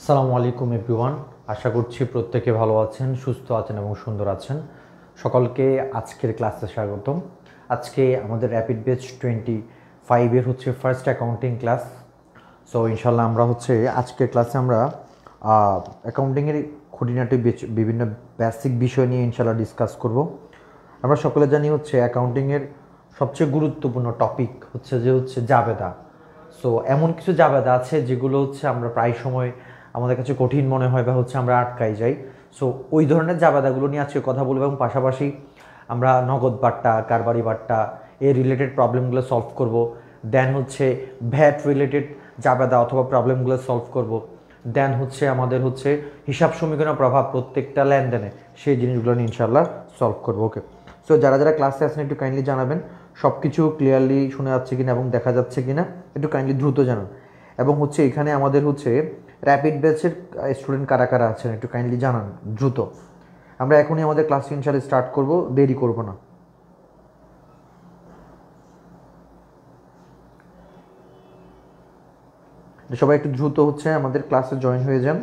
আসসালামু আলাইকুম এভরিওয়ান, আশা করছি প্রত্যেকে ভালো আছেন, সুস্থ আছেন এবং সুন্দর আছেন। সকলকে আজকের ক্লাসে স্বাগতম। আজকে আমাদের র্যাপিড ব্যাচ 25 হচ্ছে ফার্স্ট অ্যাকাউন্টিং ক্লাস। সো ইনশাল্লাহ আমরা আজকের ক্লাসে আমরা অ্যাকাউন্টিংয়ের খুঁটিনাটি বিভিন্ন বেসিক বিষয় নিয়ে ইনশাল্লাহ ডিসকাস করব। আমরা সকলে জানি অ্যাকাউন্টিংয়ের সবচেয়ে গুরুত্বপূর্ণ টপিক হচ্ছে জাবেদা। সো এমন কিছু জাবেদা আছে যেগুলো আমরা প্রায় সময় আমাদের কাছে কঠিন মনে হয় বা আমরা আটকাই যাই। সো ওই ধরনের জাবেদাগুলো নিয়ে আজকে কথা বলবো এবং পাশাপাশি আমরা নগদ বাট্টা, কারবারি বাট্টা এই রিলেটেড প্রবলেমগুলো সলভ করব। দেন ভ্যাট রিলেটেড জাবেদা অথবা প্রবলেমগুলো সলভ করব। দেন আমাদের হিসাব সমীকরণের প্রভাব প্রত্যেকটা লেনদেনে, সেই জিনিসগুলো নিয়ে ইনশাল্লাহ সলভ করবো। ওকে, সো যারা যারা ক্লাসে আছেন একটু কাইন্ডলি জানাবেন সব কিছু ক্লিয়ারলি শোনা যাচ্ছে কিনা এবং দেখা যাচ্ছে কিনা, একটু কাইন্ডলি দ্রুত জানান। এবং এখানে আমাদের র্যাপিড ব্যাচের স্টুডেন্ট কারা কারা আছেন একটু কাইন্ডলি জানান দ্রুত। আমরা এখনই আমাদের ক্লাস ইনশাল্লাহ স্টার্ট করব, দেরি করব না। সবাই একটু দ্রুত আমাদের ক্লাসে জয়েন হয়ে যান।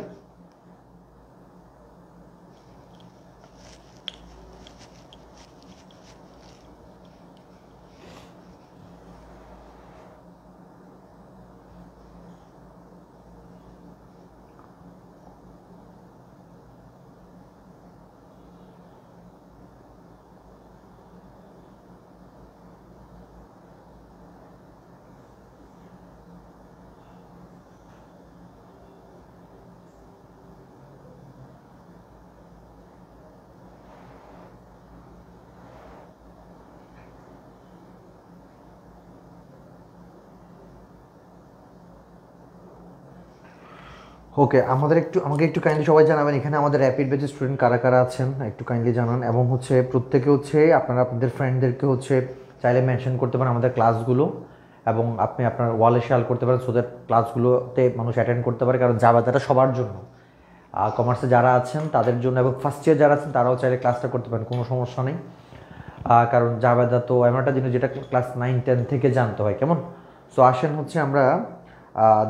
ওকে, আমাকে একটু কাইন্ডলি সবাই জানাবেন এখানে আমাদের র্যাপিড ব্যাচের স্টুডেন্ট কারা কারা আছেন একটু কাইন্ডলি জানান। এবং প্রত্যেকে আপনারা আপনাদের ফ্রেন্ডদেরকে চাইলে মেনশন করতে পারেন আমাদের ক্লাসগুলো, এবং আপনি আপনার ওয়ালে শেয়ার করতে পারেন সো দ্যাট ক্লাসগুলোতে মানুষ অ্যাটেন্ড করতে পারে। কারণ জাবেদাটা সবার জন্য, কমার্সে যারা আছেন তাদের জন্য, এবং ফার্স্ট ইয়ার যারা আছেন তারাও চাইলে ক্লাসটা করতে পারেন, কোনো সমস্যা নেই। কারণ জাবেদা তো এমন একটা জিনিস যেটা ক্লাস 9-10 থেকে জানতে হয়, কেমন। সো আসেন আমরা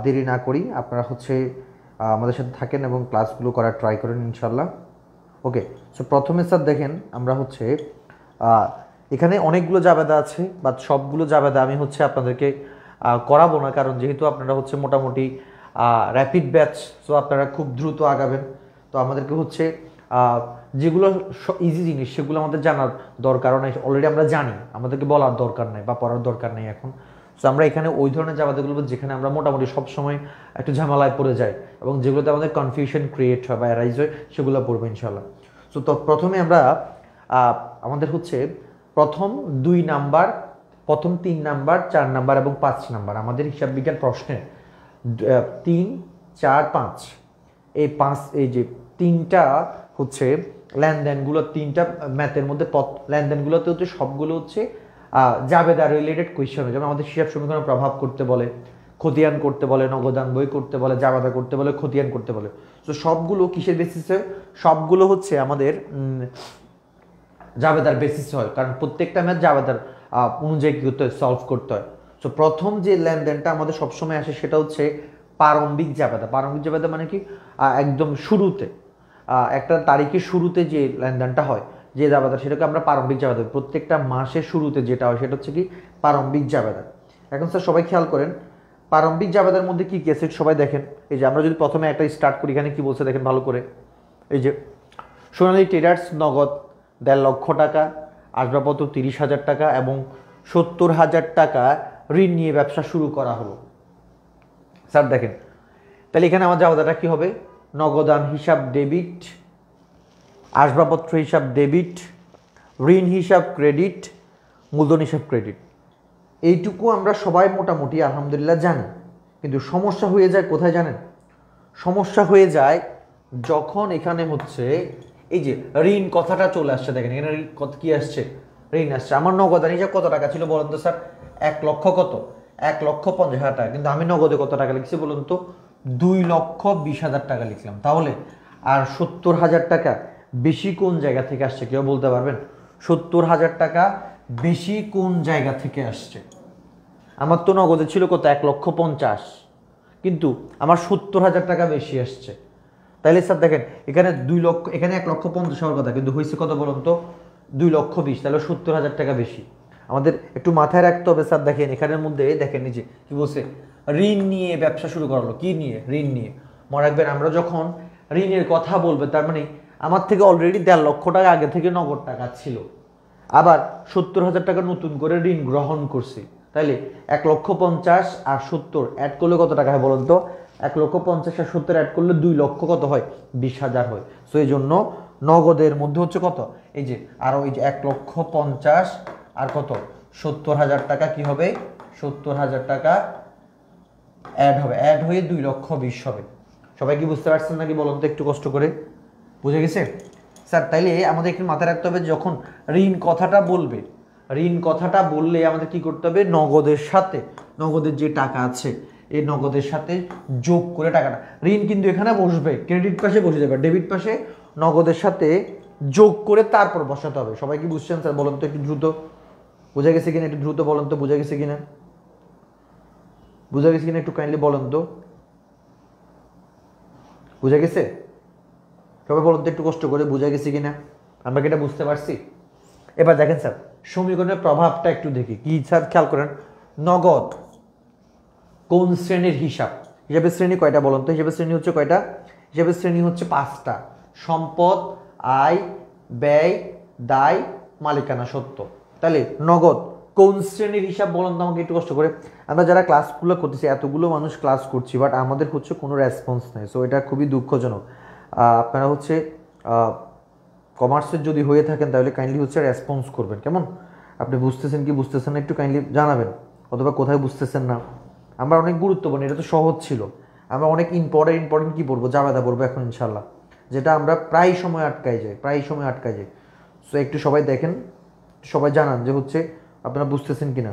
দেরি না করি, আপনারা আমাদের সাথে থাকেন এবং ক্লাসগুলো করার ট্রাই করেন ইনশাল্লাহ। ওকে, সো প্রথমে স্যার দেখেন আমরা এখানে অনেকগুলো জাবেদা আছে, বাট সবগুলো জাবেদা আমি আপনাদেরকে করাবো না, কারণ যেহেতু আপনারা মোটামুটি র্যাপিড ব্যাচ, সো আপনারা খুব দ্রুত আগাবেন। তো আমাদেরকে যেগুলো ইজি জিনিস সেগুলো আমাদের জানার দরকার নেই, অলরেডি আমরা জানি, আমাদেরকে বলার দরকার নেই বা পড়ার দরকার নেই এখন। সো আমরা এখানে ওই ধরনের জাবেদাগুলো যেখানে আমরা মোটামুটি সবসময় একটু ঝামেলায় পড়ে যাই এবং যেগুলোতে আমাদের কনফিউশন ক্রিয়েট হয় বা অ্যারাইজ হয় সেগুলো পড়বো ইনশাল্লাহ। সো তো প্রথমে আমরা আমাদের প্রথম 2 নাম্বার, প্রথম 3 নাম্বার, 4 নাম্বার এবং 5 নাম্বার আমাদের হিসাব বিজ্ঞান প্রশ্নের 3, 4, 5 এই যে তিনটা লেনদেনগুলো, তিনটা ম্যাথের মধ্যে লেনদেনগুলোতে সবগুলো জাবেদা রিলেটেড কোয়েশ্চেন, যেমন আমাদের হিসাব সমীকরণের প্রভাব করতে বলে, খতিয়ান করতে বলে, নগদান বই করতে বলে, জাবেদা করতে বলে, খতিয়ান করতে বলে। তো সবগুলো কিসের বেসিসে? সবগুলো আমাদের জাবেদার বেসিস হয়, কারণ প্রত্যেকটা ম্যাথ জাবেদার অনুযায়ী কি করতে হয়, সলভ করতে হয়। সো প্রথম যে লেনদেনটা আমাদের সবসময় আসে সেটা প্রারম্ভিক জাবেদা। প্রারম্ভিক জাবেদা মানে কি? একদম শুরুতে, একটা তারিখের শুরুতে যে লেনদেনটা হয় যে জাবেদা সেটাকে আমরা প্রারম্ভিক জাবেদা। প্রত্যেকটা মাসের শুরুতে যেটা হয় সেটা হচ্ছে কি প্রারম্ভিক জাবেদা। এখন স্যার সবাই খেয়াল করেন প্রারম্ভিক জাবেদার মধ্যে কি কি আছে সবাই দেখেন। এই যে আমরা যদি প্রথমে একটা স্টার্ট করি, এখানে কি বলছে দেখেন ভালো করে। এই যে সোনালী ট্রেডার্স নগদ 1.5 লক্ষ টাকা, আসবাবপত্র 30,000 টাকা এবং 70,000 টাকা ঋণ নিয়ে ব্যবসা শুরু করা হলো। স্যার দেখেন তাহলে এখানে আমার জাবেদাটা কি হবে, নগদান হিসাব ডেবিট, আসবাবপত্র হিসাব ডেবিট, ঋণ হিসাব ক্রেডিট, মূলধন হিসাব ক্রেডিট। এইটুকু আমরা সবাই মোটামুটি আলহামদুলিল্লাহ জানি। কিন্তু সমস্যা হয়ে যায় কোথায় জানেন? সমস্যা হয়ে যায় যখন এখানে হচ্ছে এই যে ঋণ কথাটা চলে আসছে। দেখেন এখানে কি আসছে, ঋণ আসছে। আমার নগদান হিসাব কত টাকা ছিল বলুন তো স্যার? 1 লক্ষ কত, 1,50,000 টাকা। কিন্তু আমি নগদে কত টাকা লিখছি বলুন তো? 2,20,000 টাকা লিখলাম। তাহলে আর 70,000 টাকা বেশি কোন জায়গা থেকে আসছে কেউ বলতে পারবেন? 70,000 টাকা বেশি কোন জায়গা থেকে আসছে? আমার তো নগদে ছিল কত, 1,50,000, কিন্তু আমার 70,000 টাকা বেশি আসছে। তাইলে স্যার দেখেন এখানে 2 লক্ষ, এখানে 1,50,000 হওয়ার কথা, কিন্তু হয়েছে কত বলুন তো? 2,20,000। তাহলে 70,000 টাকা বেশি। আমাদের একটু মাথায় রাখতে হবে স্যার। দেখেন এখানের মধ্যে দেখেন নিজে কি বলছে, ঋণ নিয়ে ব্যবসা শুরু করা হলো। কি নিয়ে? ঋণ নিয়ে। মনে রাখবেন আমরা যখন ঋণের কথা বলবে তার মানে আমার থেকে অলরেডি 1.5 লক্ষ টাকা আগে থেকে নগদ টাকা ছিল, আবার 70,000 টাকা নতুন করে ঋণ গ্রহণ করছি। তাইলে 1,50,000 আর 70 অ্যাড করলে কত টাকা হয় বলুন তো? 1,50,000 আর 70 অ্যাড করলে 2 লক্ষ কত হয়? 20,000 হয়। সো এই জন্য নগদের মধ্যে হচ্ছে কত, এই যে আরো এই যে 1,50,000 আর কত 70,000 টাকা কি হবে? 70,000 টাকা অ্যাড হবে, অ্যাড হয়ে 2,20,000 হবে। সবাই কি বুঝতে পারছেন নাকি বলুন তো একটু কষ্ট করে? বুঝে গেছে স্যার? তাইলে আমাদের একটু মাথায় রাখতে হবে যখন ঋণ কথাটা বলবে, ঋণ কথাটা বললে আমাদের কি করতে হবে, নগদের সাথে, নগদের যে টাকা আছে এই নগদের সাথে যোগ করে টাকাটা, ঋণ কিন্তু এখানে বসবে, ক্রেডিট পাশে বসে যাবে, ডেবিট পাশে নগদের সাথে যোগ করে তারপর বসাতে হবে। সবাই কি বুঝছেন স্যার বলুন তো একটু দ্রুত? বুঝা গেছে কিনা একটু দ্রুত বলুন তো? বুঝা গেছে কিনা? বুঝা গেছে কিনা একটু কাইন্ডলি বলুন তো? বুঝা গেছে? সবাই বলুন তো একটু কষ্ট করে, বুঝা গেছে কিনা? আমরা কি এটা বুঝতে পারছি? এবার দেখেন স্যার সমীকরণের প্রভাবটা একটু দেখি। কি স্যার খেয়াল করেন, নগদ কোন শ্রেণীর হিসাব? হিসাবের শ্রেণী কয়টা বলুন তো? হিসাবের শ্রেণী হচ্ছে কয়টা? হিসাবের শ্রেণী হচ্ছে 5টা। সম্পদ, আয়, ব্যয়, দায়, মালিকানা সত্ত্ব। তাহলে নগদ কোন শ্রেণীর হিসাব বলুন তো আমাকে একটু কষ্ট করে। আমরা যারা ক্লাসগুলো করতেছি এতগুলো মানুষ ক্লাস করছি, বাট আমাদের হচ্ছে কোনো রেসপন্স নেই। সো এটা খুবই দুঃখজনক। আপনারা হচ্ছে কমার্সের যদি হয়ে থাকেন তাহলে কাইন্ডলি হচ্ছে রেসপন্স করবেন, কেমন? আপনি বুঝতেছেন কি বুঝতেছেন না একটু কাইন্ডলি জানাবেন, অথবা কোথায় বুঝতেছেন না। আমরা অনেক গুরুত্বপূর্ণ, এটা তো সহজ ছিল। আমরা অনেক ইম্পর্টেন্ট কি পড়বো, জাবেদা পড়বো এখন ইনশাল্লাহ, যেটা আমরা প্রায় সময় আটকায় যাই। সো একটু সবাই দেখেন, সবাই জানান যে হচ্ছে আপনারা বুঝতেছেন কিনা।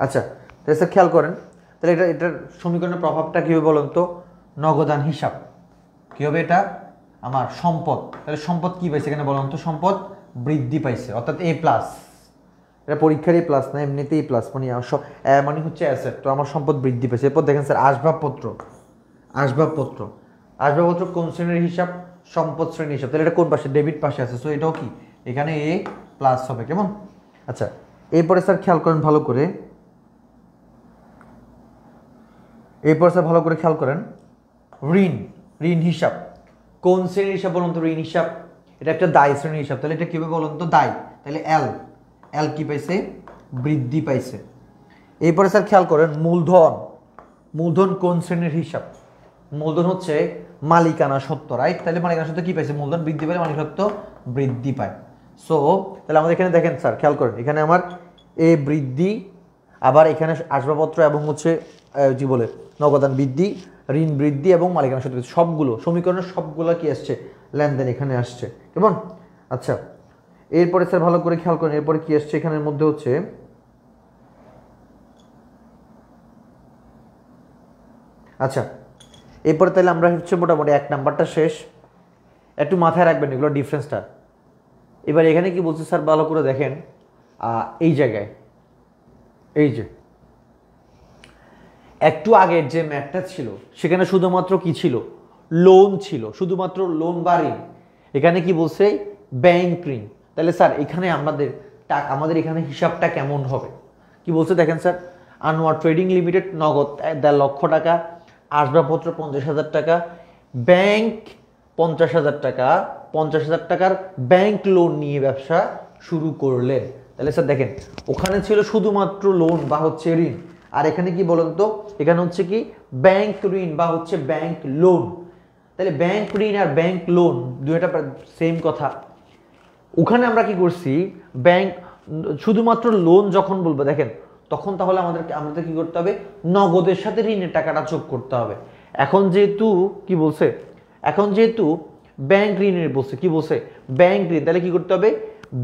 আচ্ছা তাহলে স্যার খেয়াল করেন, তাহলে এটার সমীকরণের প্রভাবটা কী হবে বলুন তো? নগদান হিসাব কী হবে? এটা আমার সম্পদ। তাহলে সম্পদ কী পাইছে এখানে বলুন তো? সম্পদ বৃদ্ধি পাইছে, অর্থাৎ A+। এটা পরীক্ষার A+ না, এমনিতেই A+, মানে হচ্ছে অ্যাসেট। তো আমার সম্পদ বৃদ্ধি পাইছে। এরপর দেখেন স্যার আসবাবপত্র কোন শ্রেণীর হিসাব? সম্পদ শ্রেণীর হিসাব। তাহলে এটা কোন পাশে? ডেবিট পাশে আছে। সো এটাও কি এখানে A+ হবে, কেমন? আচ্ছা এরপরে স্যার খেয়াল করেন ভালো করে, খেয়াল করেন ঋণ হিসাব কোন শ্রেণীর হিসাব বলুন তো? ঋণ হিসাব এটা একটা দায় শ্রেণীর হিসাব। তাহলে এটা কীভাবে বলুন তো? দায়। তাহলে এল কি পাইছে? বৃদ্ধি পাইছে। এরপরে স্যার খেয়াল করেন মূলধন কোন শ্রেণীর হিসাব? মূলধন হচ্ছে মালিকানা সত্ত্ব, রাইট? তাহলে মালিকানা সত্ত্ব কি পাইছে? মূলধন বৃদ্ধি পায়, মালিকানা সত্ত্ব বৃদ্ধি পায়। সো তাহলে আমাদের এখানে দেখেন স্যার খেয়াল করেন, এখানে আমার এ বৃদ্ধি, আবার এখানে আসবাবপত্র এবং হচ্ছে কি বলে নগদান বৃদ্ধি, ঋণ বৃদ্ধি এবং মালিকানা সত্ত্ব সবগুলো সমীকরণের সবগুলো কি আসছে? লেনদেন এখানে আসছে, কেমন? আচ্ছা এরপরে স্যার ভালো করে খেয়াল করেন, এরপরে কি আসছে এখানের মধ্যে হচ্ছে আচ্ছা এরপরে তাহলে আমরা হচ্ছে মোটামুটি 1 নাম্বারটা শেষ। একটু মাথায় রাখবেন এগুলো ডিফারেন্সটা। এবার এখানে কি বলছে স্যার ভালো করে দেখেন, এই জায়গায় এই যে একটু আগের যে ম্যাথটা ছিল সেখানে শুধুমাত্র কি ছিল? লোন ছিল, শুধুমাত্র লোন বা ঋণ। এখানে কি বলছে ব্যাংক ঋণ। তাহলে স্যার এখানে আমাদের এখানে হিসাবটা কেমন হবে, কি বলছে দেখেন স্যার, আনোয়ার ট্রেডিং লিমিটেড নগদ 1.5 লক্ষ টাকা, আসবাবপত্র 50,000 টাকা, ব্যাংক 50,000 টাকা, 50,000 টাকার ব্যাংক লোন নিয়ে ব্যবসা শুরু করলেন। তাহলে স্যার দেখেন ওখানে ছিল শুধুমাত্র লোন বা হচ্ছে ঋণ, আর এখানে কি বলেন তো, এখানে হচ্ছে কি ব্যাংক ঋণ বা হচ্ছে ব্যাংক লোন। তাহলে ব্যাংক ঋণ আর ব্যাংক লোন দুইটা সেম কথা। ওখানে আমরা কি করছি, ব্যাংক শুধুমাত্র লোন যখন বলবো দেখেন তখন তাহলে আমাদের কি করতে হবে, নগদের সাথে ঋণের টাকাটা যোগ করতে হবে। এখন যেহেতু কি বলছে, এখন যেহেতু ব্যাংক ঋণের বলছে, কি বলছে ব্যাংক ঋণ, তাহলে কি করতে হবে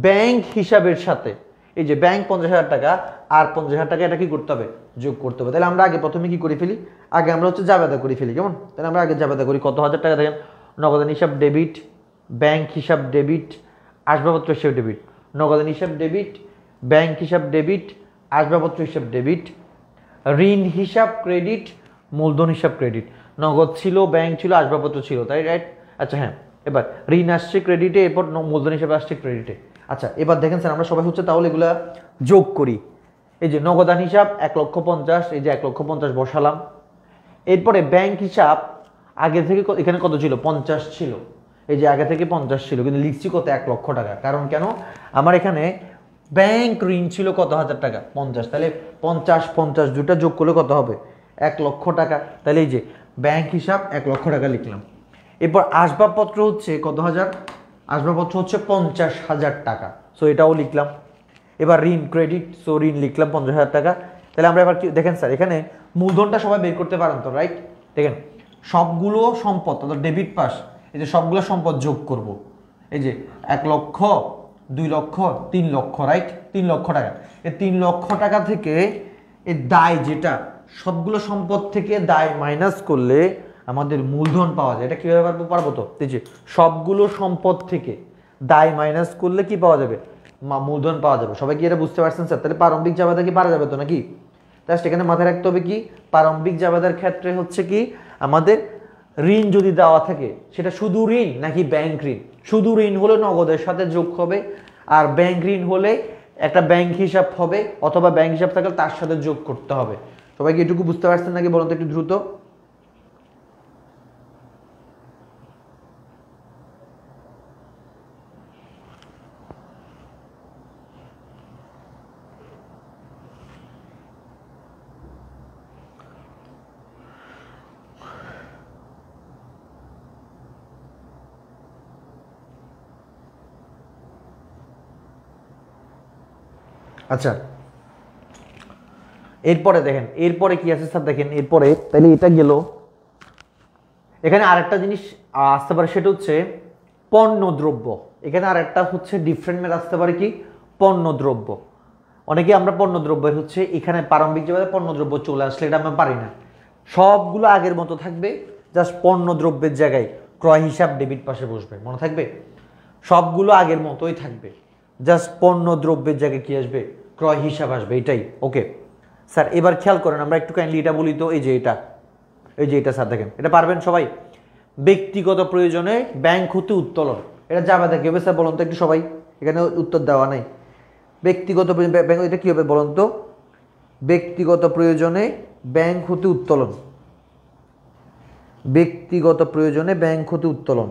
ব্যাংক হিসাবের সাথে এই যে ব্যাংক 50,000 টাকা আর 50,000 টাকা এটা কি করতে হবে, যোগ করতে হবে। তাহলে আমরা আগে প্রথমে কি করে ফেলি, আগে আমরা হচ্ছে জাবেদা করে ফেলি, কেমন? তাহলে আমরা আগে জাবেদা করি কত হাজার টাকা, দেখেন নগদান হিসাব ডেবিট, ব্যাংক হিসাব ডেবিট, আসবাবপত্র হিসাব ডেবিট, নগদান হিসাব ডেবিট, ব্যাংক হিসাব ডেবিট, আসবাবপত্র হিসাব ডেবিট, ঋণ হিসাব ক্রেডিট, মূলধন হিসাব ক্রেডিট। নগদ ছিল, ব্যাংক ছিল, আসবাবপত্র ছিল, তাই রাইট? আচ্ছা হ্যাঁ, এবার ঋণ আসছে ক্রেডিটে, এরপর মূলধন হিসাবে আসছে ক্রেডিটে। আচ্ছা এবার দেখেন স্যার আমরা সবাই হচ্ছে তাহলে এগুলা যোগ করি। এই যে নগদান হিসাব 1,50,000, এই যে 1,50,000 বসালাম। এরপরে ব্যাংক হিসাব আগে থেকে এখানে কত ছিল, 50 ছিল, এই যে আগে থেকে 50 ছিল, কিন্তু লিখছি কত 1 লক্ষ টাকা। কারণ কেন, আমার এখানে ব্যাংক ঋণ ছিল কত হাজার টাকা, 50। তাহলে 50 দুটা যোগ করলে কত হবে, 1 লক্ষ টাকা। তাহলে এই যে ব্যাংক হিসাব 1 লক্ষ টাকা লিখলাম। এরপর আসবাবপত্র হচ্ছে কত হাজার, আসবাবপত্র হচ্ছে 50,000 টাকা, সো এটাও লিখলাম। এবার ঋণ ক্রেডিট, সো ঋণ লিখলাম 50,000 টাকা। তাহলে আমরা এবার কি দেখেন স্যার, এখানে মূলধনটা সবাই বের করতে পারেন তো, রাইট? দেখেন সবগুলো সম্পদ অর্থাৎ ডেবিট পাস, এই যে সবগুলো সম্পদ যোগ করব। এই যে 1 লক্ষ, 2 লক্ষ, 3 লক্ষ, রাইট? 3 লক্ষ টাকা। এই 3 লক্ষ টাকা থেকে এই দায়, যেটা সবগুলো সম্পদ থেকে দায় মাইনাস করলে আমাদের মূলধন পাওয়া যায়। এটা কীভাবে পারবো তো, এই যে সবগুলো সম্পদ থেকে দায় মাইনাস করলে কি পাওয়া যাবে, মূলধন পাওয়া যাবে। সবাই কি এটা বুঝতে পারছেন স্যার? তাহলে প্রারম্ভিক জাবেদা কি পারা যাবে তো নাকি? জাস্ট এখানে মাথায় রাখতে হবে কি, প্রারম্ভিক জাবেদার ক্ষেত্রে হচ্ছে কি আমাদের ঋণ যদি দেওয়া থাকে সেটা শুধু ঋণ নাকি ব্যাংক ঋণ। শুধু ঋণ হলে নগদের সাথে যোগ হবে, আর ব্যাংক ঋণ হলে একটা ব্যাংক হিসাব হবে, অথবা ব্যাংক হিসাব থাকলে তার সাথে যোগ করতে হবে। সবাই কি এটুকু বুঝতে পারছেন নাকি বলুন তো একটু দ্রুত? আচ্ছা এরপরে দেখেন, এরপরে কি আছে স্যার, দেখেন এরপরে তাহলে এটা গেল। এখানে আরেকটা জিনিস আসতে পারে, সেটা হচ্ছে পণ্যদ্রব্য। এখানে আরেকটা হচ্ছে ডিফারেন্ট মেথড আসতে পারে, কি পণ্যদ্রব্য। অনেকে আমরা পণ্যদ্রব্যের হচ্ছে এখানে প্রারম্ভিক জাবেদায় পণ্যদ্রব্য চলে আসলে এটা আমরা পারি না, সবগুলো আগের মতো থাকবে, জাস্ট পণ্যদ্রব্যের জায়গায় ক্রয় হিসাব ডেবিট পাশে বসবে, মনে থাকবে? সবগুলো আগের মতোই থাকবে, জাস্ট পণ্যদ্রব্যের জায়গায় কি আসবে, ক্রয় হিসাব আসবে, এটাই। ওকে স্যার এবার খেয়াল করেন, আমরা একটু কাইন্ডলি এটা বলি তো, এই যে এটা, এই যে এটা স্যার দেখেন, এটা পারবেন সবাই? ব্যক্তিগত প্রয়োজনে ব্যাংক হতে উত্তোলন, এটা জাবেদা কি হবে স্যার বলুন তো একটু সবাই? এখানে উত্তর দেওয়া নাই। ব্যক্তিগত ব্যাংক, এটা কি হবে বলুন তো? ব্যক্তিগত প্রয়োজনে ব্যাংক হতে উত্তোলন, ব্যক্তিগত প্রয়োজনে ব্যাংক হতে উত্তোলন।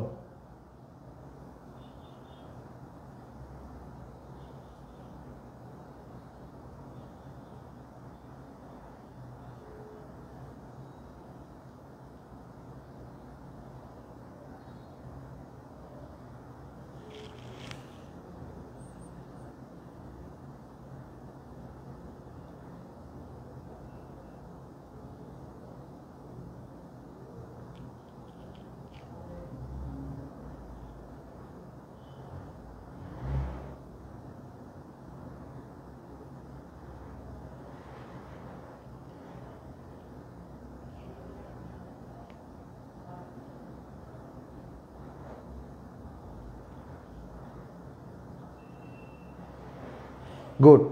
গুড।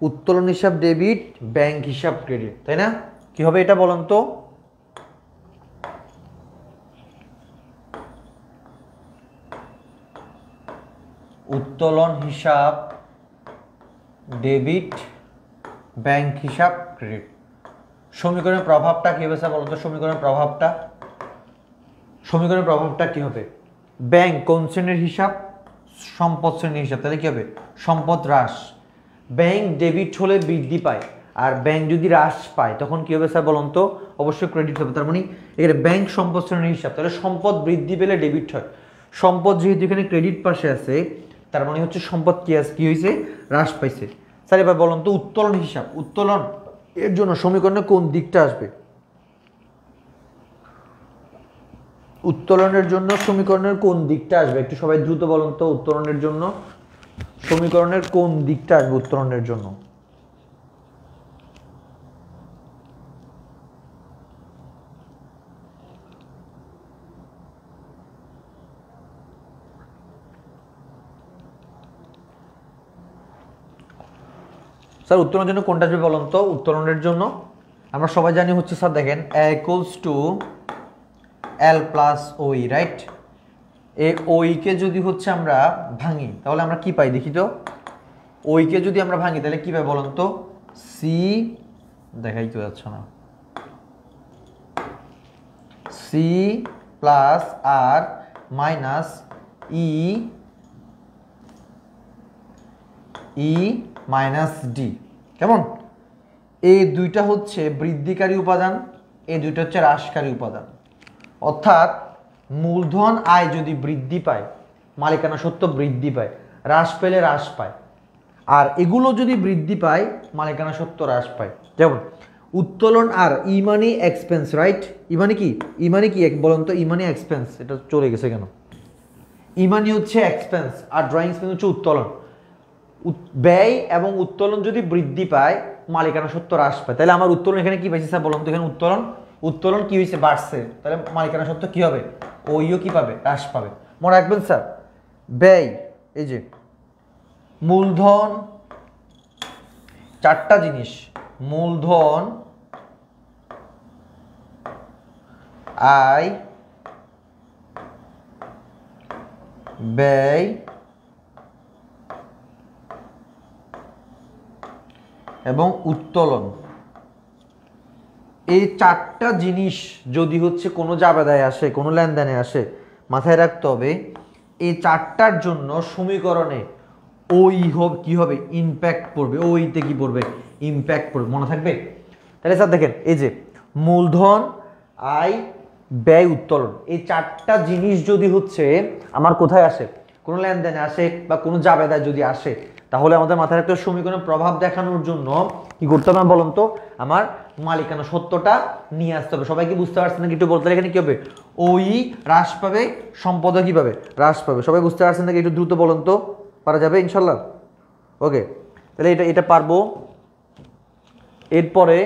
উত্তোলন হিসাব ডেবিট, ব্যাংক হিসাব ক্রেডিট, তাই না? কি হবে এটা বলুন তো? উত্তোলন হিসাব ডেবিট, ব্যাংক হিসাব ক্রেডিট। সমীকরণের প্রভাবটা কি হবে স্যার বলতো? সমীকরণের প্রভাবটা কি হবে? ব্যাংক কোন শ্রেণীর হিসাব? সম্পদ শ্রেণীর হিসাব, তাহলে কি হবে? সম্পদ হ্রাস। ব্যাংক ডেবিট হলে বৃদ্ধি পায়, আর ব্যাংক যদি হ্রাস পায় তখন কি হবে স্যার বলুন তো? অবশ্যই ক্রেডিট হবে। তার মানে এখানে ব্যাংক সম্পদ শ্রেণীর হিসাব, তাহলে সম্পদ বৃদ্ধি পেলে ডেবিট হয়। সম্পদ যেহেতু এখানে ক্রেডিট পাশে আছে, তার মানে হচ্ছে সম্পদ কি হয়েছে? হ্রাস পাইছে। স্যার এবার বলুন তো উত্তোলন হিসাব, উত্তোলন এর জন্য সমীকরণে কোন দিকটা আসবে? উত্তোলনের জন্য সমীকরণের কোন দিকটা আসবে? একটু সবাই দ্রুত বলুন তো, উত্তোলনের জন্য সমীকরণের কোন দিকটা আসবে উত্তোলনের জন্য? স্যার উত্তোলনের জন্য কোনটা আসবে বলুন তো? উত্তোলনের জন্য আমরা সবাই জানি হচ্ছে স্যার দেখেন A equals to L plus OE, right? এই ওইকে যদি হচ্ছে আমরা ভাঙি তাহলে আমরা কি পাই দেখি তো? ওইকে যদি আমরা ভাঙি তাহলে কি পাই বলুন তো? সি, দেখাই তো যাচ্ছে না, সি প্লাস আর মাইনাস ই মাইনাস ডি। কেমন? এই দুইটা হচ্ছে বৃদ্ধিকারী উপাদান, এই দুইটা হচ্ছে হ্রাসকারী উপাদান। অর্থাৎ মূলধন আয় যদি বৃদ্ধি পায়, মালিকানা সত্ত্ব বৃদ্ধি পায়, হ্রাস পেলে হ্রাস পায়। আর এগুলো যদি বৃদ্ধি পায়, মালিকানা সত্ত্ব হ্রাস পায়। যেমন উত্তোলন আর ই মানি এক্সপেন্স, রাইট? ই মানি কি? ই মানি কি বলুন তো? ই মানি এক্সপেন্স, এটা চলে গেছে কেন? ই মানি হচ্ছে এক্সপেন্স আর ড্রয়িং এক্সপেন্স হচ্ছে উত্তোলন। ব্যয় এবং উত্তোলন যদি বৃদ্ধি পায়, মালিকানা সত্ত্ব হ্রাস পায়। তাহলে আমার উত্তোলন এখানে কি পাইছে স্যার বলুন তো? এখানে উত্তোলন কি হয়েছে? বাড়ছে। তাহলে মালিকানা সত্ত্ব কি হবে? ওইও কি পাবে? হ্রাস পাবে। মনে রাখবেন স্যার, ব্যয়, এই যে মূলধন, চারটা জিনিস: মূলধন, আয়, ব্যয় এবং উত্তোলন। এই চারটা জিনিস যদি হচ্ছে কোনো জাবেদায় আসে, কোনো লেনদেনে আসে, মাথায় রাখতে হবে এই চারটার জন্য সমীকরণে ওই কি হবে? ইমপ্যাক্ট পড়বে। ওইতে কি পড়বে? ইমপ্যাক্ট পড়বে। মনে থাকবে? তাহলে স্যার দেখেন, এই যে মূলধন, আয়, ব্যয়, উত্তোলন, এই চারটা জিনিস যদি হচ্ছে আমার কোথায় আসে? কোনো লেনদেনে আসে বা কোনো জাবেদায় যদি আসে, তাহলে আমাদের মাথায় রাখতে হবে সমীকরণের প্রভাব দেখানোর জন্য কি করতে হবে বলুন তো? আমার মালিকানা সত্যটা নিয়ে আসতে হবে। সবাই কি বুঝতে পারছেন নাকি একটু বলতে? এখানে কি হবে? ওই হ্রাস পাবে, সম্পদ কি পাবে? হ্রাস পাবে। সবাই বুঝতে পারছেন নাকি একটু দ্রুত বলুন তো? পারা যাবে ইনশাল্লাহ? ওকে, তাহলে এটা পারবো। এরপরে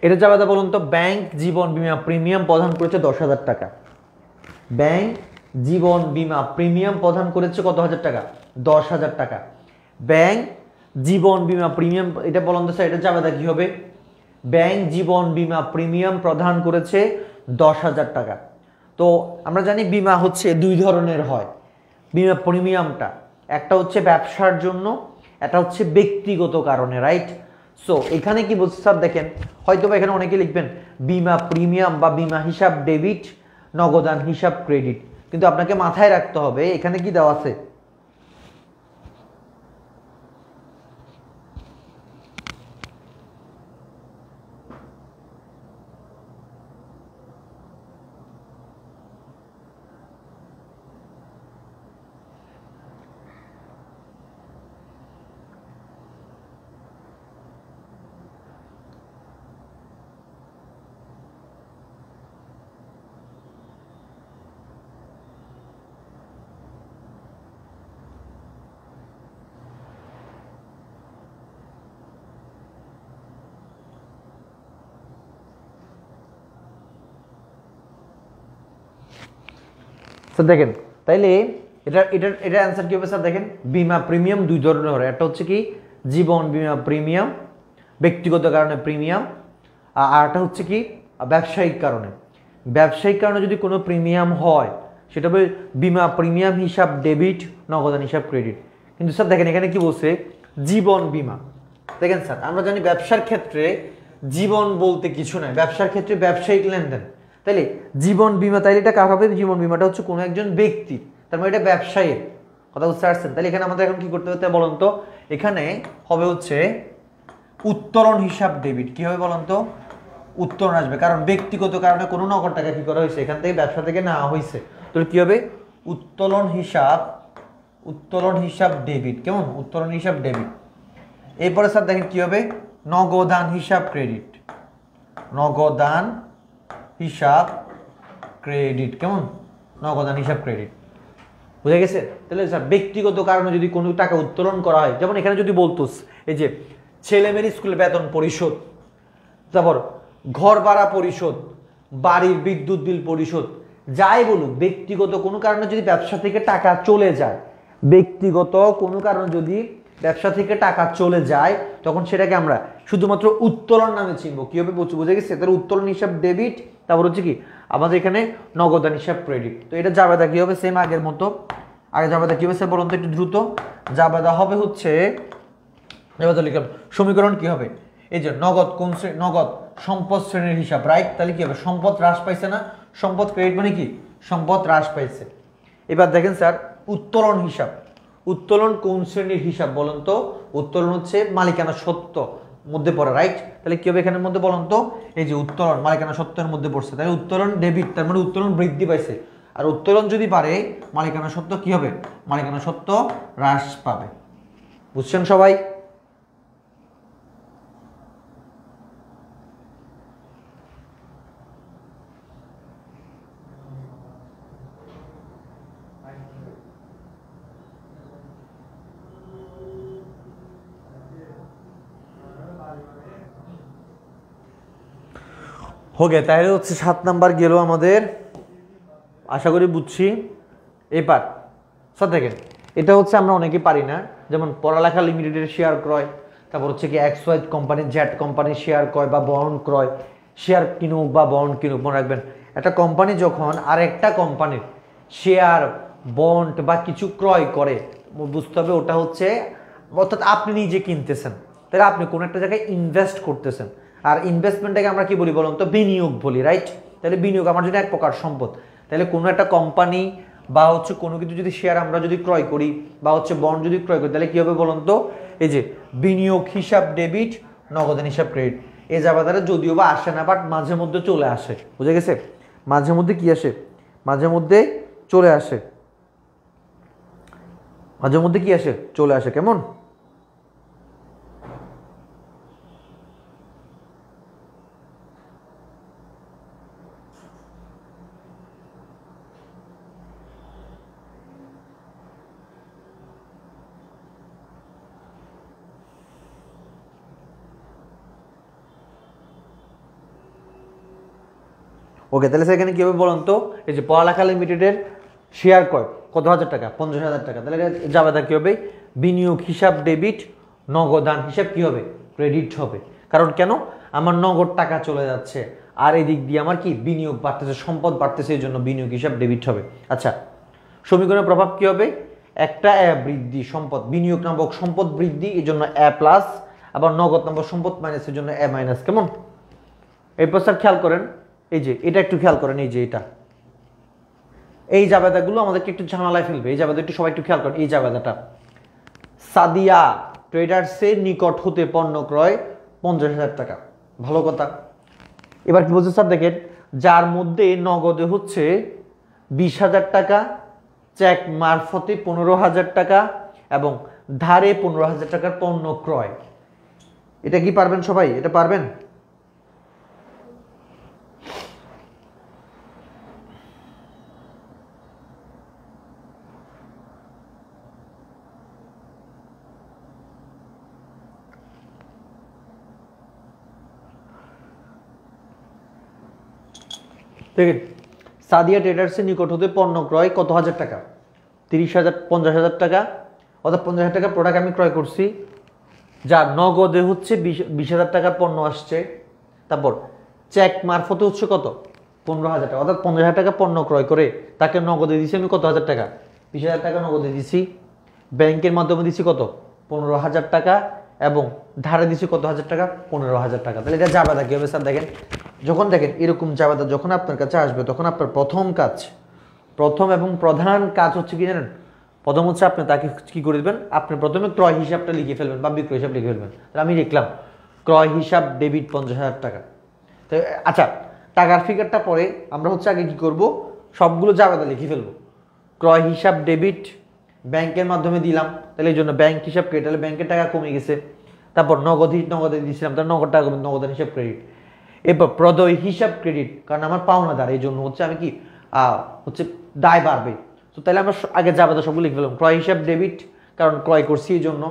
এটা যাবে বলুন তো? ব্যাংক জীবন বীমা প্রিমিয়াম প্রদান করেছে 10,000 টাকা। ব্যাংক জীবন বীমা প্রিমিয়াম প্রদান করেছে কত হাজার টাকা? 10,000 টাকা। ব্যাংক জীবন বীমা প্রিমিয়াম, এটা বলুন তো স্যার, এটা যাবে কি হবে? ব্যাংক জীবন বীমা প্রিমিয়াম প্রদান করেছে 10,000 টাকা। তো আমরা জানি বিমা হচ্ছে দুই ধরনের হয়। বিমা প্রিমিয়ামটা একটা হচ্ছে ব্যবসার জন্য, একটা হচ্ছে ব্যক্তিগত কারণে, রাইট? সো এখানে কি বলছে স্যার দেখেন, হয়তো বা এখানে অনেকে লিখবেন বিমা প্রিমিয়াম বা বিমা হিসাব ডেবিট, নগদান হিসাব ক্রেডিট, কিন্তু আপনাকে মাথায় রাখতে হবে এখানে কি দেওয়া আছে? স্যার দেখেন, তাইলে এটা অ্যান্সার কি হবে স্যার? দেখেন, বিমা প্রিমিয়াম দুই ধরনের হয়। একটা হচ্ছে কি জীবন বীমা প্রিমিয়াম, ব্যক্তিগত কারণে প্রিমিয়াম, আর একটা হচ্ছে কি ব্যবসায়িক কারণে। ব্যবসায়িক কারণে যদি কোনো প্রিমিয়াম হয় সেটা হবে বিমা প্রিমিয়াম হিসাব ডেবিট, নগদান হিসাব ক্রেডিট। কিন্তু স্যার দেখেন এখানে কি বলছে, জীবন বিমা। দেখেন স্যার আমরা জানি ব্যবসার ক্ষেত্রে জীবন বলতে কিছু নাই, ব্যবসার ক্ষেত্রে ব্যবসায়িক লেনদেন, তাইলে জীবন বিমা, তাইলে এটা কার হবে, জীবন বিমাটা হচ্ছে কোনো একজন ব্যক্তি, তার মানে এটা ব্যবসায়ীর কথা বুঝতে পারছেন। তাহলে এখানে আমাদের এখন কি করতে হবে বলুন তো, এখানে হবে হচ্ছে উত্তোলন হিসাব ডেবিট। কি হবে বলুন তো, উত্তোলন আসবে, কারণ ব্যক্তিগত কারণে কোনো নগদ টাকা কি করা হয়েছে এখান থেকে ব্যবসা থেকে নেওয়া হয়েছে, তাহলে কি হবে উত্তোলন হিসাব ডেবিট। কেমন, উত্তোলন হিসাব ডেবিট। এরপরে স্যার দেখেন কি হবে, নগদান হিসাব ক্রেডিট, নগদান হিসাব ক্রেডিট। কেমন, নগদান হিসাব ক্রেডিট, বুঝে গেছে। তাহলে স্যার ব্যক্তিগত কারণে যদি কোনো টাকা উত্তোলন করা হয়, যেমন এখানে যদি বলতো এই যে ছেলে মেয়ের স্কুলের বেতন পরিশোধ, তারপর ঘর ভাড়া পরিশোধ, বাড়ির বিদ্যুৎ বিল পরিশোধ, যাই বলুক, ব্যক্তিগত কোনো কারণে যদি ব্যবসা থেকে টাকা চলে যায়, ব্যক্তিগত কোনো কারণে যদি ব্যবসা থেকে টাকা চলে যায়, তখন সেটাকে আমরা শুধুমাত্র উত্তোলন নামে চিনবো। কি হবে বুঝে গেছে, তাহলে উত্তোলন হিসাব ডেবিট, তারপর হচ্ছে কি আমাদের এখানে নগদান হিসাব ক্রেডিট। তো এটা জাবেদা কি হবে, সেম আগের মতো। আগে জাবেদা কি হবে স্যার বলুন তো একটু দ্রুত। জাবেদা হবে হচ্ছে, জাবেদা লিখলাম, সমীকরণ কি হবে, এই যে নগদ কোন নগদ সম্পদ শ্রেণীর হিসাব, রাইট। তাহলে কি হবে, সম্পদ হ্রাস পাইছে না, সম্পদ ক্রেডিট মানে কি সম্পদ হ্রাস পাইছে। এবার দেখেন স্যার উত্তোলন হিসাব, উত্তোলন কোন শ্রেণীর হিসাব বলুন তো, উত্তোলন হচ্ছে মালিকানা সত্ত্ব মধ্যে পড়ে, রাইট। তাহলে কি হবে এখানের মধ্যে বলুন তো, এই যে উত্তোলন মালিকানা সত্ত্বের মধ্যে পড়ছে, তাহলে উত্তোলন ডেবিট, তার মানে উত্তোলন বৃদ্ধি পাইছে। আর উত্তোলন যদি বাড়ে মালিকানা সত্ত্ব কি হবে, মালিকানা সত্ত্ব হ্রাস পাবে। বুঝছেন সবাই? ওকে, তাহলে হচ্ছে 7 নাম্বার গেল আমাদের, আশা করি বুঝছি। এবার স্যার দেখেন এটা হচ্ছে আমরা অনেকে পারি না, যেমন পড়ালেখা লিমিটেডের শেয়ার ক্রয়, তারপর হচ্ছে কি এক্স ওয়াই কোম্পানির জেড কোম্পানির শেয়ার ক্রয় বা বন্ড ক্রয়, শেয়ার কিনুক বা বন্ড কিনুক, মনে রাখবেন একটা কোম্পানি যখন আর একটা কোম্পানির শেয়ার বন্ড বা কিছু ক্রয় করে, বুঝতে হবে ওটা হচ্ছে, অর্থাৎ আপনি নিজে কিনতেছেন, তাহলে আপনি কোনো একটা জায়গায় ইনভেস্ট করতেছেন। আর ইনভেস্টমেন্টটাকে আমরা কি বলি বলুন তো, বিনিয়োগ বলি, রাইট। তাহলে বিনিয়োগ আমার জন্য এক প্রকার সম্পদ। তাহলে কোনো একটা কোম্পানি বা হচ্ছে কোনো কিছু যদি শেয়ার আমরা যদি ক্রয় করি বা হচ্ছে বন্ড যদি ক্রয় করি, তাহলে কি হবে বলুন তো, এই যে বিনিয়োগ হিসাব ডেবিট, নগদান হিসাব ক্রেডিট। এই জায়গাটা যদিও বা আসে না, বাট মাঝে মধ্যে চলে আসে, বুঝে গেছে, মাঝে মধ্যে কি আসে, মাঝে মধ্যে চলে আসে, মাঝে মধ্যে কি আসে, চলে আসে। কেমন, ওকে। তাহলে সেখানে কি হবে বলুন তো, এই যে পড়ালেখা লিমিটেডের শেয়ার ক্রয় কত হাজার টাকা, 50,000 টাকা, তাহলে জাবেদা কি হবে, বিনিয়োগ হিসাব ডেবিট, নগদান হিসাব কি হবে, ক্রেডিট হবে। কারণ কেন, আমার নগদ টাকা চলে যাচ্ছে আর এই দিক দিয়ে আমার কি বিনিয়োগ বাড়তেছে, সম্পদ বাড়তেছে, এই জন্য বিনিয়োগ হিসাব ডেবিট হবে। আচ্ছা, সমীকরণের প্রভাব কি হবে, একটা এ বৃদ্ধি, সম্পদ বিনিয়োগ নামক সম্পদ বৃদ্ধি, এই জন্য এ প্লাস, আবার নগদ নামক সম্পদ মাইনাস, এর জন্য এ মাইনাস। কেমন, এরপর স্যার খেয়াল করেন, এই যে এটা একটু খেয়াল করেন, এই যে এটা, এই জাবেদাগুলো আমাদেরকে একটু ঝামেলায় ফেলবে। এই জাবেদা একটু সবাই একটু খেয়াল করেন, এই জাবেদাটা, সাদিয়া ট্রেডার্সের নিকট হতে পণ্য ক্রয় 50,000 টাকা, ভালো কথা। এবার কি বলছে স্যার দেখেন, যার মধ্যে নগদে হচ্ছে 20,000 টাকা, চেক মারফতে 15,000 টাকা এবং ধারে 15,000 টাকার পণ্য ক্রয়। এটা কি পারবেন সবাই, এটা পারবেন? দেখেন, সাদিয়া ট্রেডার্সের নিকট হতে পণ্য ক্রয় কত হাজার টাকা, 30,000, 50,000 টাকা, অর্থাৎ 50,000 টাকা প্রোডাক্ট আমি ক্রয় করছি, যা নগদে হচ্ছে 20,000 টাকার পণ্য আসছে, তারপর চেক মারফতে হচ্ছে কত 15,000 টাকা, অর্থাৎ 50,000 টাকা পণ্য ক্রয় করে তাকে নগদে দিছি আমি কত হাজার টাকা, 20,000 টাকা নগদে দিছি, ব্যাংকের মাধ্যমে দিছি কত 15,000 টাকা, এবং ধারে দিছি কত হাজার টাকা 15,000 টাকা। তাহলে এটা জাবেদা কি হবে স্যার? দেখেন যখন দেখেন এরকম জাবেদা যখন আপনার কাছে আসবে তখন আপনার প্রথম এবং প্রধান কাজ হচ্ছে কি জানেন? প্রথম হচ্ছে আপনি তাকে কি করে দেবেন, আপনি প্রথমে ক্রয় হিসাবটা লিখে ফেলবেন বা বিক্রয় হিসাব লিখে ফেলবেন। তাহলে আমি লিখলাম ক্রয় হিসাব ডেবিট 50,000 টাকা। তো আচ্ছা, টাকার ফিগারটা পরে আমরা হচ্ছে আগে কি করব, সবগুলো জাবেদা লিখে ফেলবো। ক্রয় হিসাব ডেবিট ব্যাংকের মাধ্যমে দিলাম, তাহলে এই জন্য ব্যাংক হিসাব ক্রেডিট, তাহলে ব্যাংকের টাকা কমে গেছে। তারপর নগদে দিয়েছিলাম, তাহলে নগদ টাকা কমে, নগদের হিসাব ক্রেডিট। এরপর প্রদয় হিসাব ক্রেডিট, কারণ আমার পাওনাদার, এই জন্য হচ্ছে আমি কি হচ্ছে দায় বাড়বে। তো তাহলে আমরা আগে জাবেদা সবগুলো লিখে ফেললাম। ক্রয় হিসাব ডেবিট, কারণ ক্রয় করছি এই জন্য।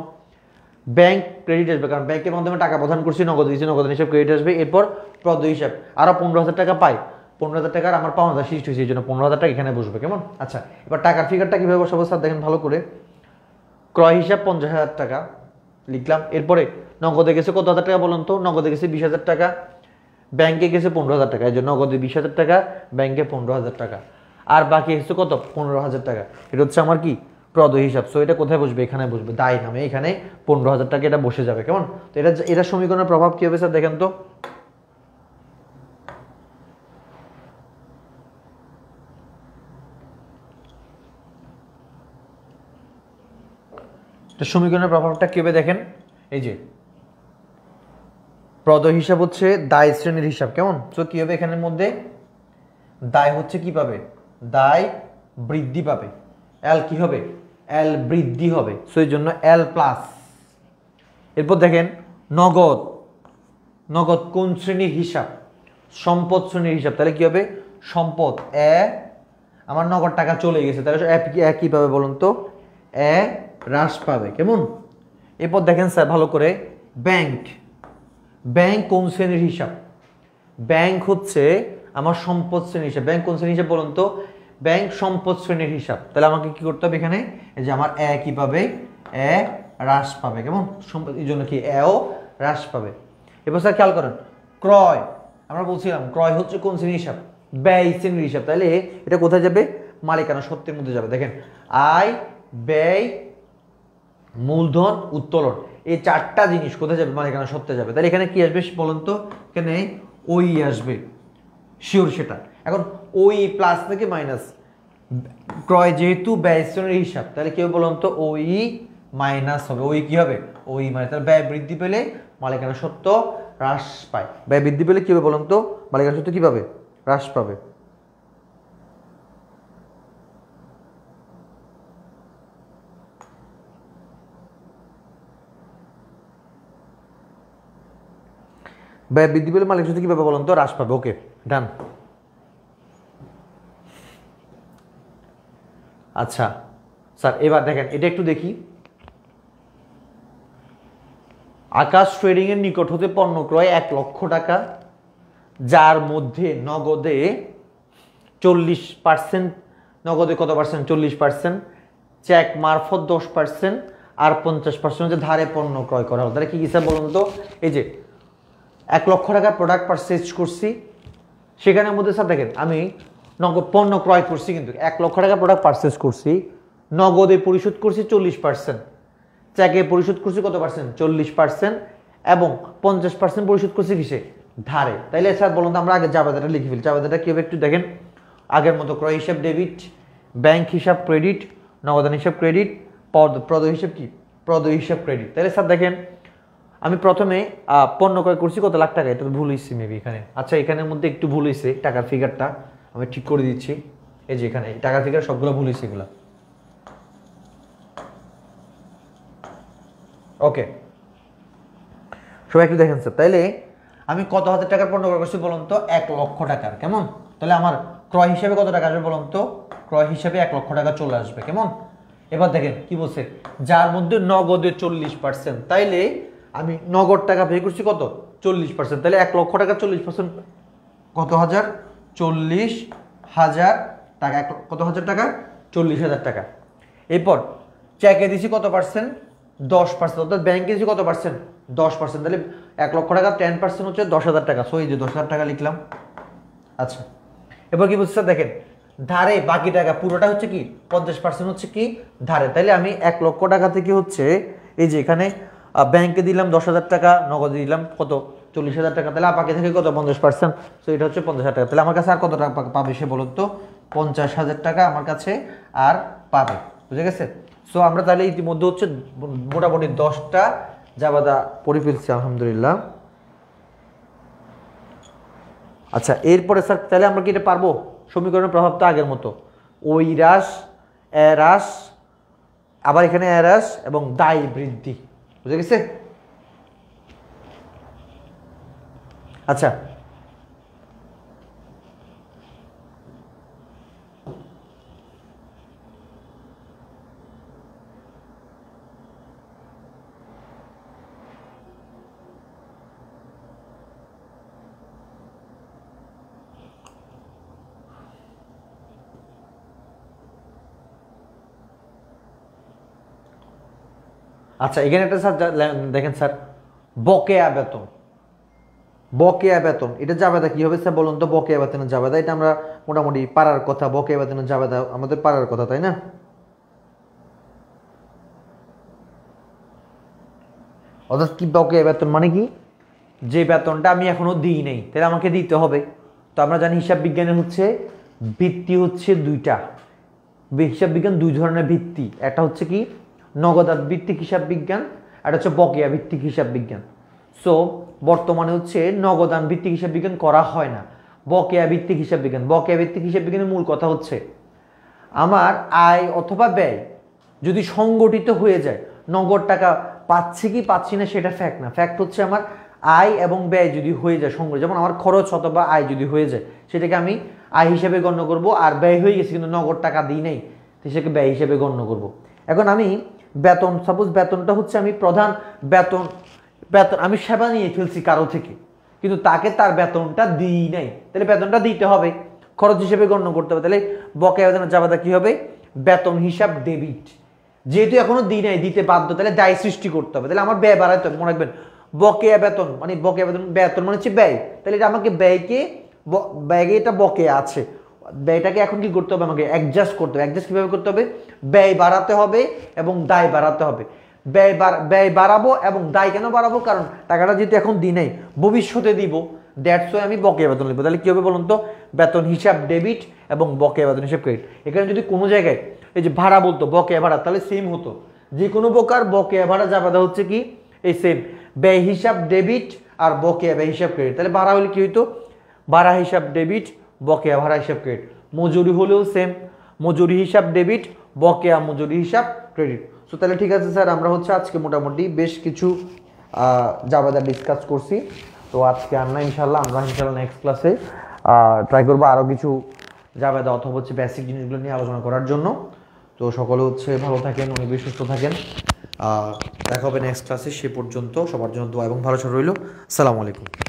ব্যাংক ক্রেডিট আসবে, কারণ ব্যাংকের মাধ্যমে টাকা প্রদান করছি, নগদ দিয়েছি, নগদ হিসাব ক্রেডিট আসবে। এরপর প্রদয় হিসাব, আরও 15,000 টাকা পাই, 15,000 টাকার আমার পাওনাদার সৃষ্টি হয়েছে, এই জন্য 15,000 টাকা এখানে বসবে। কেমন? আচ্ছা, এবার টাকার ফিগারটা কীভাবে বসাবো স্যার দেখেন ভালো করে। ক্রয় হিসাব 50,000 টাকা লিখলাম। এরপরে নগদে গেছে কত হাজার টাকা বলুন তো? নগদে গেছে 20,000 টাকা, ব্যাংকে গেছে 15,000 টাকা, এই জন্য নগদে 20,000 টাকা, ব্যাংকে 15,000 টাকা, আর বাকি এসেছে কত 15,000 টাকা। এটা হচ্ছে আমার কি প্রদয় হিসাব। সো এটা কোথায় বসবে? এখানে বসবে, দায় নামে এখানে 15,000 টাকা এটা বসে যাবে। কেমন? তো এটা সমীকরণের প্রভাব কি হবে স্যার দেখেন তো। সমীকরণের প্রভাবটা কি হবে দেখেন, এই যে প্রদয় হিসাব হচ্ছে দায় শ্রেণীর হিসাব। কেমন? তো কি হবে এখানের মধ্যে, দায় হচ্ছে কি পাবে, দায় বৃদ্ধি পাবে, এল কি হবে, এল বৃদ্ধি হবে। সো এই জন্য এল প্লাস। এরপর দেখেন নগদ, নগদ কোন শ্রেণীর হিসাব? সম্পদ শ্রেণীর হিসাব। তাহলে কি হবে, সম্পদ আমার নগদ টাকা চলে গেছে, তাহলে কি পাবে বলুন তো, হ্রাস পাবে। কেমন? এরপর দেখেন স্যার ভালো করে, ব্যাংক, ব্যাংক কোন শ্রেণীর হিসাব? ব্যাংক হচ্ছে আমার সম্পদ শ্রেণীর হিসাব। ব্যাংক কোন শ্রেণীর হিসাব বলুন তো? ব্যাংক সম্পদ শ্রেণীর হিসাব। তাহলে আমাকে কি করতে হবে এখানে, এই যে আমার কি পাবে, হ্রাস পাবে। কেমন? সম্পদ, এই জন্য কি ও হ্রাস পাবে। এবার স্যার খেয়াল করেন, ক্রয়, আমরা বলছিলাম ক্রয় হচ্ছে কোন শ্রেণীর হিসাব? ব্যয় শ্রেণীর হিসাব। তাহলে এটা কোথায় যাবে? মালিকানা সত্ত্বের মধ্যে যাবে। দেখেন আয়, ব্যয়, মূলধন, উত্তোলন, এই চারটা জিনিস কোথায় যাবে? মালিকানা সত্ত্বে যাবে। তাহলে এখানে কি আসবে বলুন তো? এখানে ওই আসবে, শিওর সেটা। এখন ওই প্লাস থেকে মাইনাস, ক্রয় যেহেতু ব্যয় শ্রেণীর হিসাব, তাহলে কি হবে বলুন তো? ওই মাইনাস হবে, ওই কি হবে, ওই মাইনাস। তাহলে ব্যয় বৃদ্ধি পেলে মালিকানা সত্ত্ব হ্রাস পায়। ব্যয় বৃদ্ধি পেলে কি হবে বলুন তো? মালিকানা সত্ত্ব কি পাবে? হ্রাস পাবে। ব্যয় বৃদ্ধি পেলে মালিক সত্ত্ব কিভাবে বলুন তো? হ্রাস পাবে। ওকে, ডান। আচ্ছা স্যার, এবার দেখেন এটা একটু দেখি। আকাশ ট্রেডিং এর নিকট হতে পণ্য ক্রয় 1 লক্ষ টাকা, যার মধ্যে নগদে 40%, নগদে কত পার্সেন্ট? 40%, চেক মারফত 10%, আর 50% হচ্ছে ধারে পণ্য ক্রয় করা হবে। তাহলে কি স্যার বলুন তো? এই যে 1 লক্ষ টাকার প্রোডাক্ট পারচেজ করছি, সেখানের মধ্যে স্যার দেখেন আমি নগদ পণ্য ক্রয় করছি, কিন্তু 1 লক্ষ টাকা প্রোডাক্ট পারচেজ করছি, নগদে পরিশোধ করছি 40%, চেকে পরিশোধ করছি কত পার্সেন্ট? 40%, এবং 50% পরিশোধ করছি কিসে? ধারে। তাইলে স্যার বলুন তো, আমরা আগে জাবেদাটা লিখে ফেলি। জাবেদাটা কি হবে একটু দেখেন, আগের মতো ক্রয় হিসাব ডেবিট, ব্যাংক হিসাব ক্রেডিট, নগদান হিসাব ক্রেডিট, প্রদয় হিসাব কি? প্রদয় হিসাব ক্রেডিট। তাহলে স্যার দেখেন আমি প্রথমে পণ্য ক্রয় করছি কত লাখ টাকা, এটা তো ভুল হয়েছে মেবি এখানে। আচ্ছা, এখানের মধ্যে একটু ভুল হয়েছে, টাকার ফিগারটা আমি ঠিক করে দিচ্ছি। এই যে এখানে টাকার ফিগার সবগুলো ভুল হয়েছে এগুলো। ওকে, সবাই একটু দেখেন স্যার। তাইলে আমি কত হাজার টাকার পণ্য ক্রয় করছি বলুন তো? 1 লক্ষ টাকার। কেমন? তাহলে আমার ক্রয় হিসাবে কত টাকা আসবে বলুন তো? ক্রয় হিসাবে 1 লক্ষ টাকা চলে আসবে। কেমন? এবার দেখেন কি বলছে, যার মধ্যে নগদে 40%। তাইলে আমি নগদ টাকা পে করছি কত? 40%। তাহলে 1 লক্ষ টাকা 40% কত হাজার? 40,000 টাকা। কত হাজার টাকা? 40,000 টাকা। এরপর চেকে দিছি কত পার্সেন্ট? 10%, অর্থাৎ ব্যাংকে যে কত পার্সেন্ট, 10%, তাহলে 1 লক্ষ টাকা 10% হচ্ছে 10,000 টাকা। সো এই যে 10,000 টাকা লিখলাম। আচ্ছা, এবার কি বুঝছে দেখেন, ধারে বাকি টাকা পুরোটা হচ্ছে কি 50% হচ্ছে কি ধারে। তাহলে আমি 1 লক্ষ টাকা থেকে হচ্ছে এই যে এখানে ব্যাংকে দিলাম 10,000 টাকা, নগদে দিলাম কত 40,000 টাকা, তাহলে বাকি থেকে কত 50%। সো এটা হচ্ছে 50,000 টাকা। তাহলে আমার কাছে আর কত টাকা পাবে সে বলুন তো, 50,000 টাকা আমার কাছে আর পাবে। বুঝে গেছে? সো আমরা তাহলে ইতিমধ্যে হচ্ছে মোটামুটি 10টা জাবাদা পড়ে ফেলছি আলহামদুলিল্লাহ। আচ্ছা, এরপরে স্যার তাহলে আমরা কি এটা পারবো? সমীকরণের প্রভাব তো আগের মতো, ওই হ্রাস, হ্রাস, আবার এখানে হ্রাস এবং দায় বৃদ্ধি। বুঝে গেছে? আচ্ছা, আচ্ছা এখানে একটা স্যার দেখেন স্যার, বকেয়া বেতন, বকেয়া বেতন এটা জাবেদা কি হবে স্যার বলুন তো? বকেয়া বেতনের জাবেদা এটা আমরা মোটামুটি পারার কথা, বকেয়া বেতনের জাবেদা আমাদের পারার কথা, তাই না? অর্থাৎ কি বকেয়া বেতন মানে কি, যে বেতনটা আমি এখনো দিই নাই তাহলে আমাকে দিতে হবে। তো আমরা জানি হিসাব বিজ্ঞানের হচ্ছে ভিত্তি হচ্ছে দুইটা, হিসাব বিজ্ঞান দুই ধরনের ভিত্তি, একটা হচ্ছে কি নগদান ভিত্তিক হিসাব বিজ্ঞান, একটা হচ্ছে বকেয়া ভিত্তিক হিসাব বিজ্ঞান। সো বর্তমানে হচ্ছে নগদান ভিত্তিক হিসাব বিজ্ঞান করা হয় না, বকেয়া ভিত্তিক হিসাব বিজ্ঞান। বকেয়া ভিত্তিক হিসাব বিজ্ঞানের মূল কথা হচ্ছে আমার আয় অথবা ব্যয় যদি সংগঠিত হয়ে যায়, নগদ টাকা পাচ্ছি কি পাচ্ছি না সেটা ফ্যাক্ট না, ফ্যাক্ট হচ্ছে আমার আয় এবং ব্যয় যদি হয়ে যায় সংগঠিত, যেমন আমার খরচ অথবা আয় যদি হয়ে যায় সেটাকে আমি আয় হিসেবে গণ্য করব, আর ব্যয় হয়ে গেছে কিন্তু নগদ টাকা দিই নাই তো সেটাকে ব্যয় হিসেবে গণ্য করব। এখন আমি বেতন, সাপোজ বেতনটা হচ্ছে আমি প্রধান বেতন, বেতন আমি সেবা নিয়ে ফেলছি কারো থেকে কিন্তু তাকে তার বেতনটা দিই নাই, তাহলে বেতনটা দিতে হবে, খরচ হিসেবে গণ্য করতে হবে। তাহলে বকেয়া বেতনের জাবেদা কি হবে? বেতন হিসাব ডেবিট, যেহেতু এখনো দিই নাই দিতে বাধ্য, তাহলে দায় সৃষ্টি করতে হবে, তাহলে আমার ব্যয় বাড়াইতে হবে। মনে রাখবেন বকেয়া বেতন মানে বকেয়া বেতন, বেতন মানে হচ্ছে ব্যয়, তাহলে এটা আমাকে ব্যয়কে, ব্যয়ে এটা বকেয়া আছে, ব্যয়টাকে এখন কি করতে হবে? আমাকে অ্যাডজাস্ট করতে হবে। অ্যাডজাস্ট কিভাবে করতে হবে? ব্যয় বাড়াতে হবে এবং দায় বাড়াতে হবে। ব্যয় বাড়াবো এবং দায় কেন বাড়াবো? কারণ টাকাটা যেহেতু এখন দিই নাই, ভবিষ্যতে দিব, দ্যাটস ওয়াই আমি বকেয়া বেতন লিখবো। তাহলে কি হবে বলুন তো? বেতন হিসাব ডেবিট এবং বকেয়া বেতন হিসাব ক্রেডিট। এখানে যদি কোনো জায়গায় এই যে ভাড়া বলতো বকেয়া ভাড়া, তাহলে সেম হতো, যে কোনো প্রকার বকেয়া ভাড়া জাবেদা হচ্ছে কি এই সেম, ব্যয় হিসাব ডেবিট আর বকেয়া ব্যয় হিসাব ক্রেডিট। তাহলে ভাড়া হলে কি হইতো? ভাড়া হিসাব ডেবিট, বকেয়া ভাড়া হিসাব ক্রেডিট। মজুরি হলেও সেম, মজুরি হিসাব ডেবিট, বকেয়া মজুরি হিসাব ক্রেডিট। সো তাহলে ঠিক আছে স্যার, আমরা হচ্ছে আজকে মোটামুটি বেশ কিছু জাবেদা ডিসকাস করছি। তো আজকে আমরা ইনশাল্লাহ নেক্সট ক্লাসে ট্রাই করবো আরও কিছু জাবেদা অথবা হচ্ছে বেসিক জিনিসগুলো নিয়ে আলোচনা করার জন্য। তো সকলে হচ্ছে ভালো থাকেন, অনেক বেশি সুস্থ থাকেন, দেখা হবে নেক্সট ক্লাসে। সে পর্যন্ত সবার জন্য দোয়া এবং ভালোবাসা রইল। আসসালামু আলাইকুম।